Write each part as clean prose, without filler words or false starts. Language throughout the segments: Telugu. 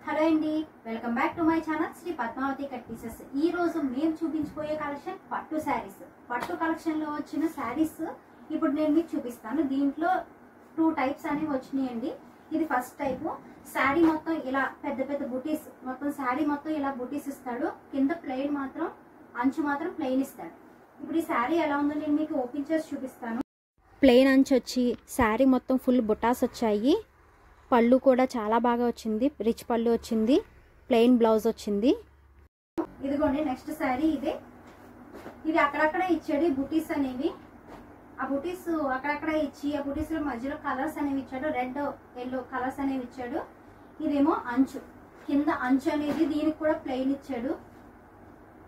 హలో అండి, welcome back to my channel Sri Padmavathi cut pieces. ఈ రోజు మేము చూపించబోయే కలెక్షన్ పట్టు శారీస్. పట్టు కలెక్షన్ లో వచ్చిన శారీస్ ఇప్పుడు నేను మీకు చూపిస్తాను. దీంట్లో 2 టైప్స్ అనేవి వచ్చినాయండి. ఇది ఫస్ట్ టైపు. శారీ మొత్తం ఇలా పెద్ద పెద్ద బుటీస్, మొత్తం శారీ మొత్తం ఇలా బుటీస్ ఇస్తాడు. కింద ప్లెయిన్ మాత్రం, అంచు మాత్రం ప్లెయిన్ ఇస్తాడు. ఇప్పుడు ఈ శారీ ఎలా ఉందో నేను మీకు ఓపెన్ చేసి చూపిస్తాను. ప్లెయిన్ అంచు వచ్చి శారీ మొత్తం ఫుల్ బుటాస్ వచ్చాయి. పళ్ళు కూడా చాలా బాగా వచ్చింది, రిచ్ పళ్ళు వచ్చింది, ప్లెయిన్ బ్లౌజ్ వచ్చింది. ఇదిగోండి నెక్స్ట్ శారీ ఇదే. ఇది అక్కడక్కడ ఇచ్చాడు ఈ బుటీస్ అనేవి. ఆ బుటీస్ అక్కడక్కడ ఇచ్చి ఆ బుటీస్ లో మధ్యలో కలర్స్ అనేవి ఇచ్చాడు. రెడ్ ఎల్లో కలర్స్ అనేవి ఇచ్చాడు. ఇదేమో అంచు, కింద అంచు అనేది దీనికి కూడా ప్లెయిన్ ఇచ్చాడు.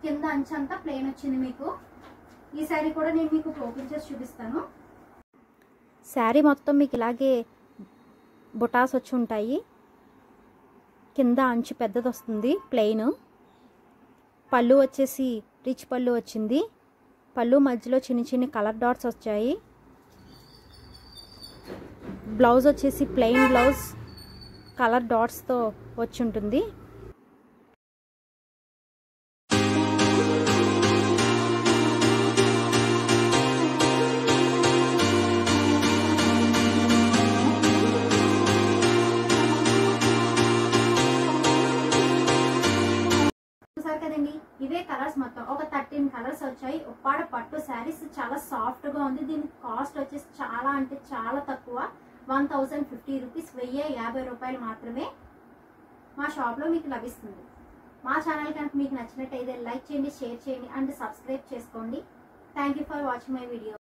కింద అంచు అంతా ప్లెయిన్ వచ్చింది మీకు. ఈ శారీ కూడా నేను మీకు ఓపెన్ చేసి చూపిస్తాను. శారీ మొత్తం మీకు ఇలాగే బుటాస్ వచ్చి ఉంటాయి. కింద అంచు పెద్దది వస్తుంది ప్లెయిన్. పళ్ళు వచ్చేసి రిచ్ పళ్ళు వచ్చింది. పళ్ళు మధ్యలో చిన్న చిన్న కలర్ డాట్స్ వచ్చాయి. బ్లౌజ్ వచ్చేసి ప్లెయిన్ బ్లౌజ్ కలర్ డాట్స్తో వచ్చి ఉంటుంది. కదండి, ఇవే కలర్స్ మొత్తం ఒక 13 కలర్స్ వచ్చాయి. ఉప్పాడ పట్టు శారీస్ చాలా సాఫ్ట్ గా ఉంది. దీని కాస్ట్ వచ్చేసి చాలా అంటే చాలా తక్కువ, 1050 రూపీస్, 1050 రూపాయలు మాత్రమే మా షాప్ లో మీకు లభిస్తుంది. మా ఛానల్ కనుక మీకు నచ్చినట్టయితే లైక్ చేయండి, షేర్ చేయండి అండ్ సబ్స్క్రైబ్ చేసుకోండి. Thank you for watching my video.